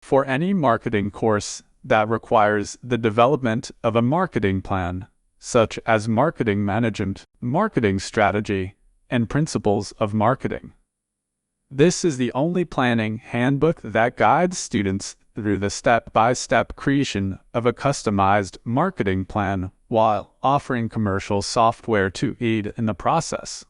For any marketing course that requires the development of a marketing plan, such as marketing management, marketing strategy, and principles of marketing. This is the only planning handbook that guides students through the step-by-step creation of a customized marketing plan while offering commercial software to aid in the process.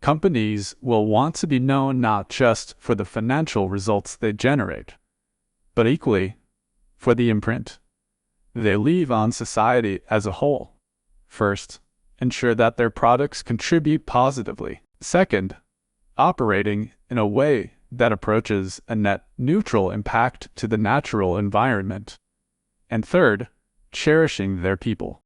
Companies will want to be known not just for the financial results they generate, but equally for the imprint they leave on society as a whole. First, ensure that their products contribute positively. Second, operating in a way that approaches a net neutral impact to the natural environment. And third, cherishing their people.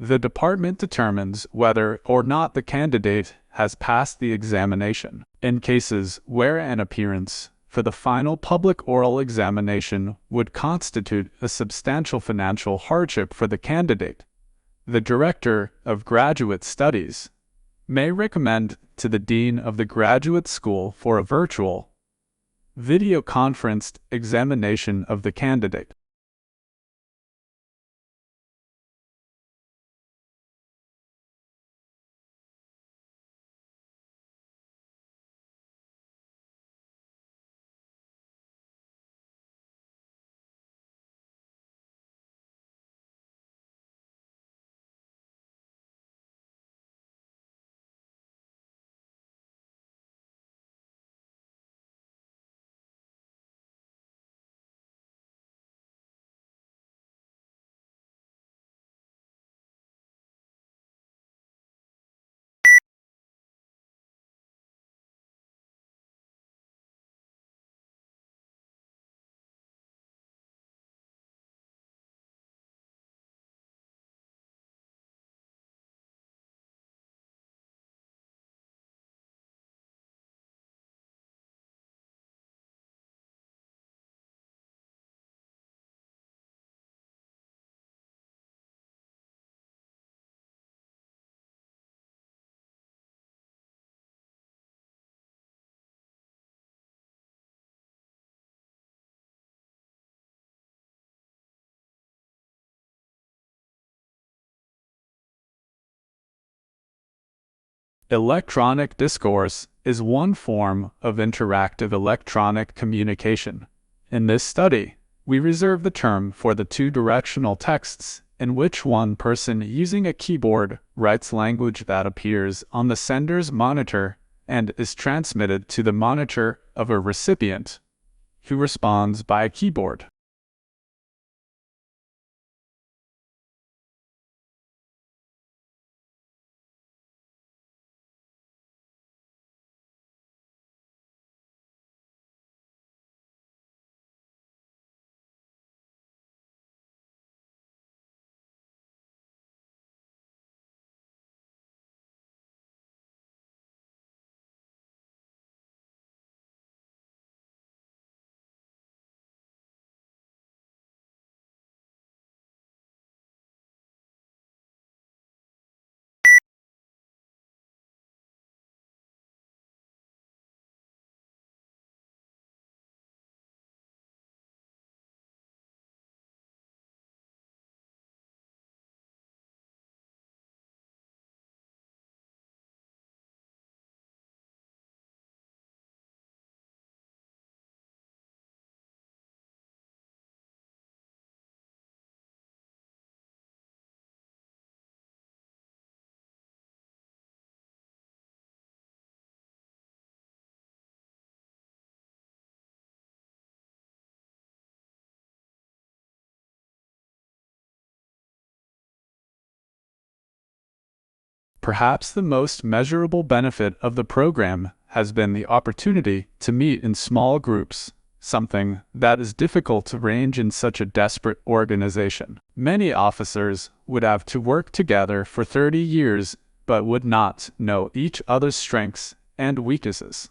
The department determines whether or not the candidate has passed the examination. In cases where an appearance for the final public oral examination would constitute a substantial financial hardship for the candidate, the Director of Graduate Studies may recommend to the Dean of the Graduate School for a virtual, video conferenced examination of the candidate. Electronic discourse is one form of interactive electronic communication. In this study, we reserve the term for the two-directional texts in which one person using a keyboard writes language that appears on the sender's monitor and is transmitted to the monitor of a recipient who responds by a keyboard. Perhaps the most measurable benefit of the program has been the opportunity to meet in small groups, something that is difficult to arrange in such a desperate organization. Many officers would have to work together for 30 years but would not know each other's strengths and weaknesses.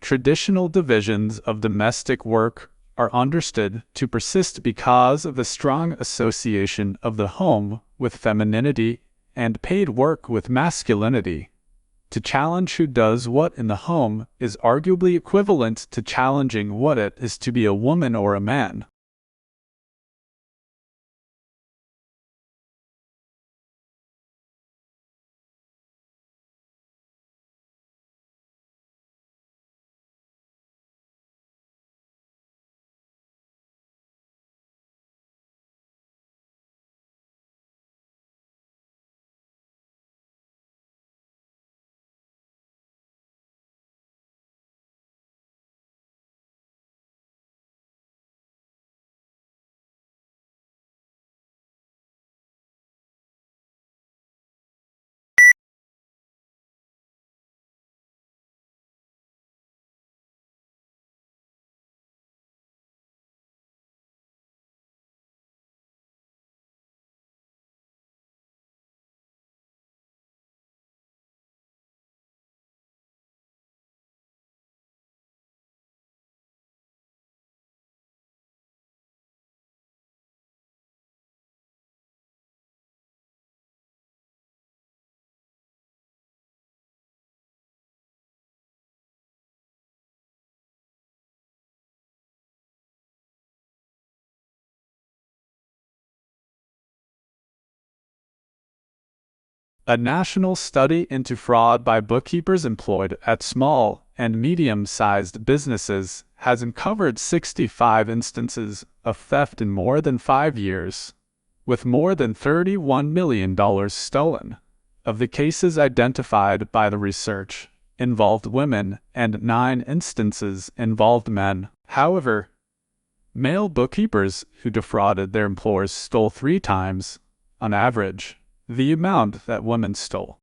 Traditional divisions of domestic work are understood to persist because of the strong association of the home with femininity and paid work with masculinity. To challenge who does what in the home is arguably equivalent to challenging what it is to be a woman or a man. A national study into fraud by bookkeepers employed at small and medium-sized businesses has uncovered 65 instances of theft in more than 5 years, with more than $31 million stolen. Of the cases identified by the research, involved women and 9 instances involved men. However, male bookkeepers who defrauded their employers stole 3 times, on average, the amount that women stole.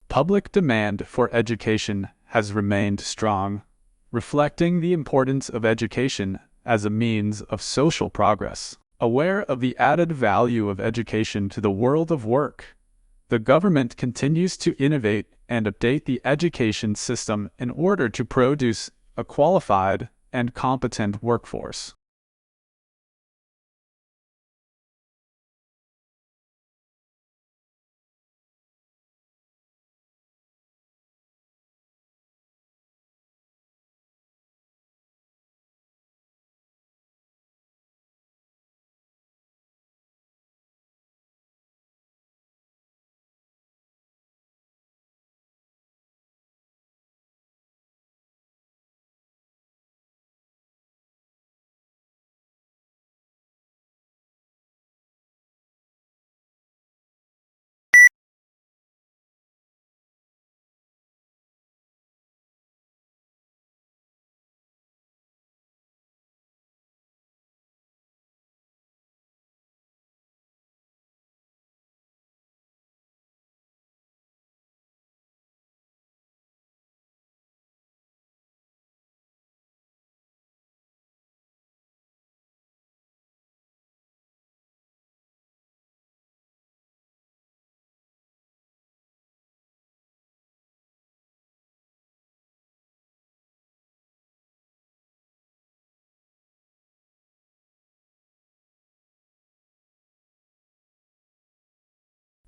Public demand for education has remained strong, reflecting the importance of education as a means of social progress. Aware of the added value of education to the world of work, the government continues to innovate and update the education system in order to produce a qualified and competent workforce.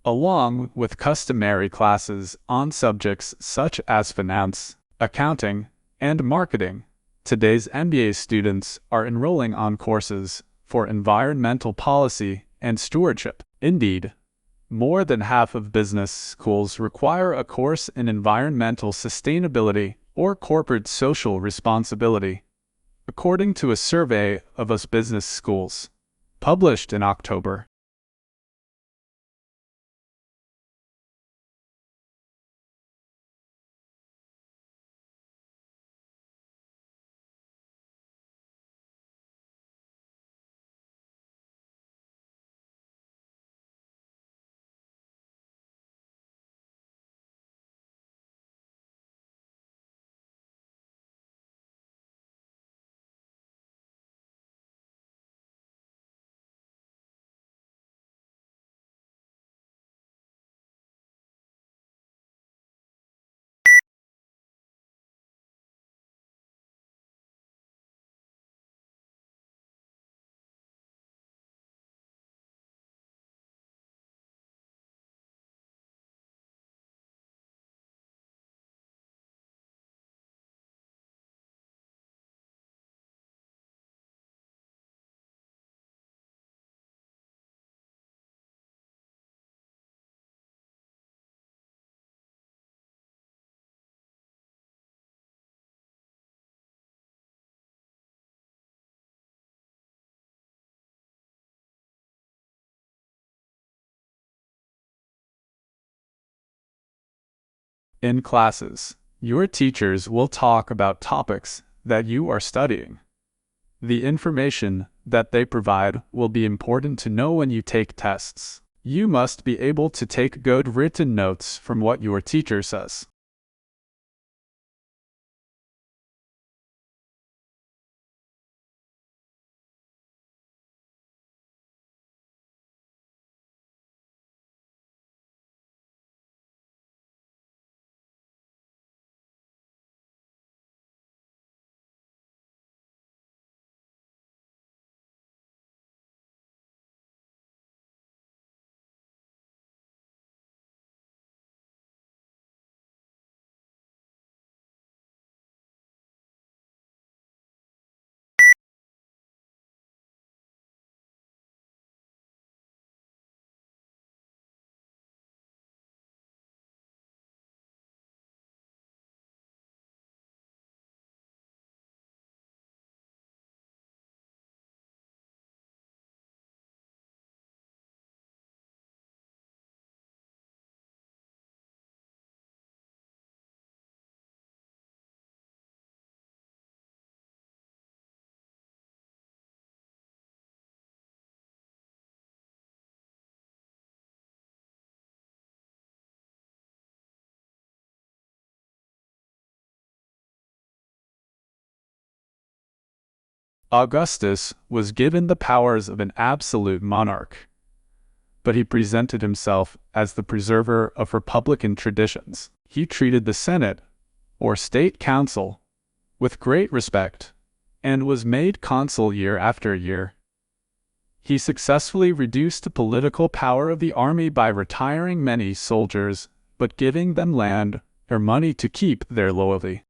Along with customary classes on subjects such as finance, accounting, and marketing, today's MBA students are enrolling on courses for environmental policy and stewardship. Indeed, more than half of business schools require a course in environmental sustainability or corporate social responsibility, according to a survey of US business schools, published in October. In classes, your teachers will talk about topics that you are studying. The information that they provide will be important to know when you take tests. You must be able to take good written notes from what your teacher says. Augustus was given the powers of an absolute monarch, but he presented himself as the preserver of republican traditions. He treated the Senate, or state council, with great respect, and was made consul year after year. He successfully reduced the political power of the army by retiring many soldiers, but giving them land or money to keep their loyalty.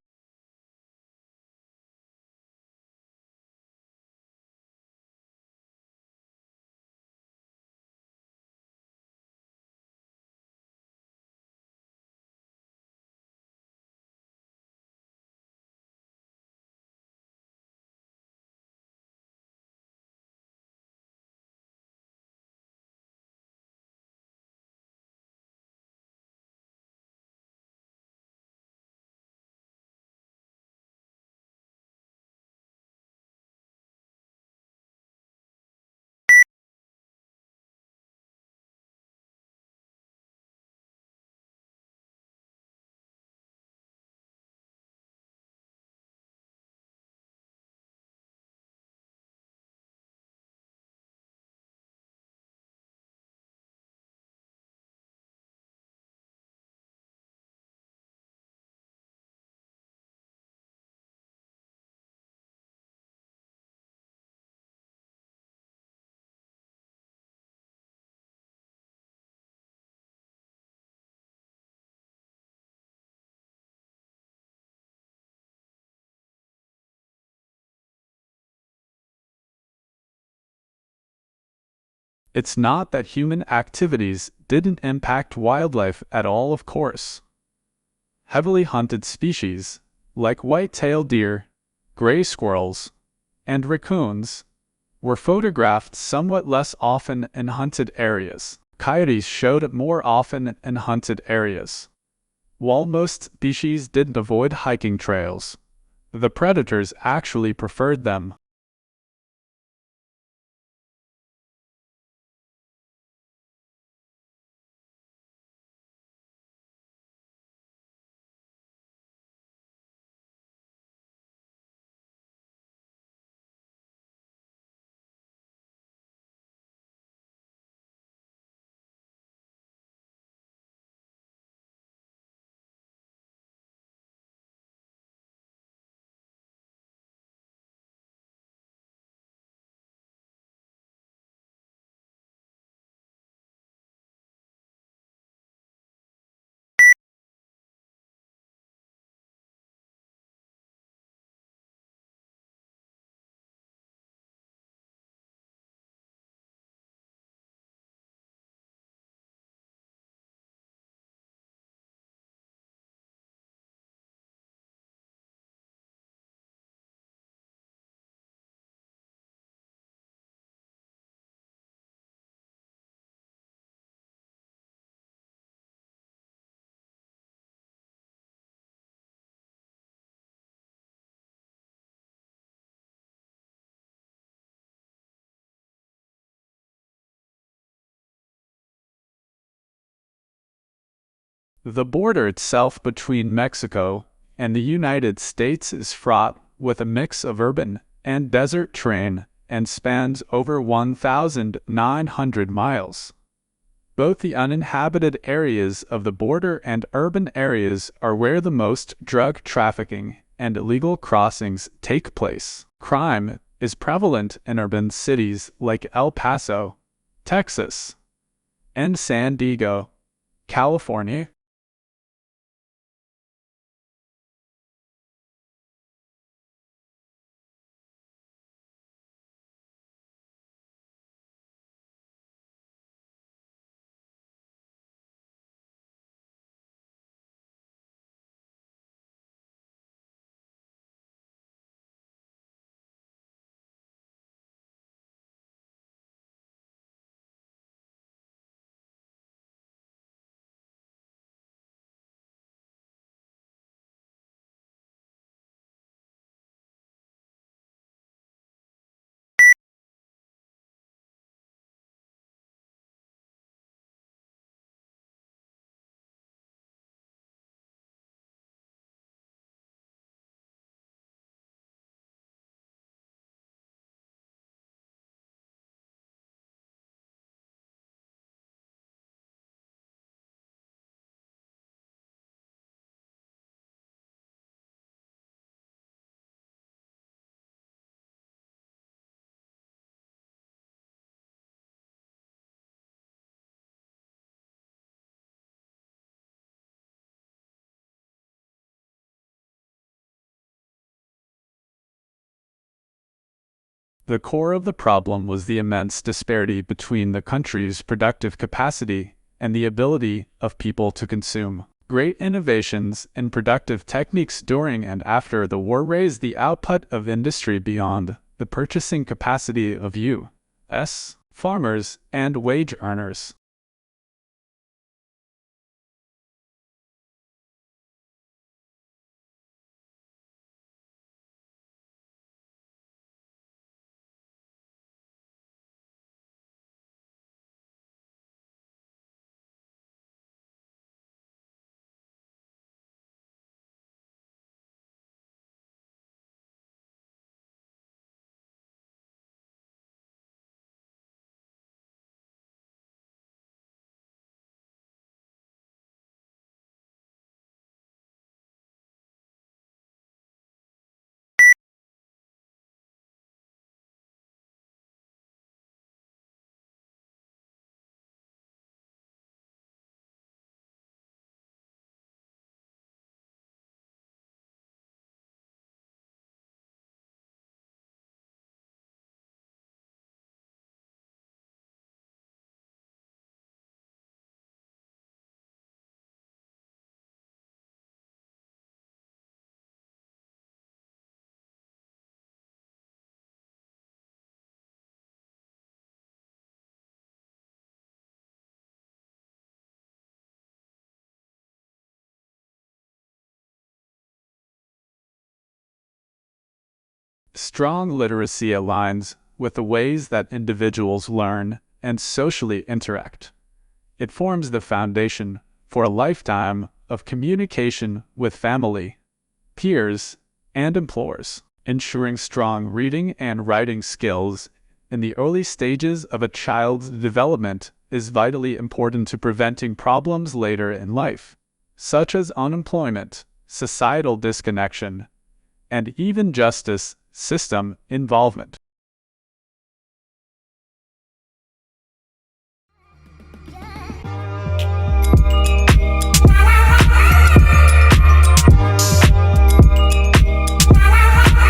It's not that human activities didn't impact wildlife at all, of course. Heavily hunted species, like white-tailed deer, gray squirrels, and raccoons, were photographed somewhat less often in hunted areas. Coyotes showed up more often in hunted areas. While most species didn't avoid hiking trails, the predators actually preferred them. The border itself between Mexico and the United States is fraught with a mix of urban and desert terrain and spans over 1,900 miles. Both the uninhabited areas of the border and urban areas are where the most drug trafficking and illegal crossings take place. Crime is prevalent in urban cities like El Paso, Texas, and San Diego, California. The core of the problem was the immense disparity between the country's productive capacity and the ability of people to consume. Great innovations in productive techniques during and after the war raised the output of industry beyond the purchasing capacity of U.S. farmers and wage earners. Strong literacy aligns with the ways that individuals learn and socially interact. It forms the foundation for a lifetime of communication with family, peers, and employers. Ensuring strong reading and writing skills in the early stages of a child's development is vitally important to preventing problems later in life, such as unemployment, societal disconnection, and even justice system involvement.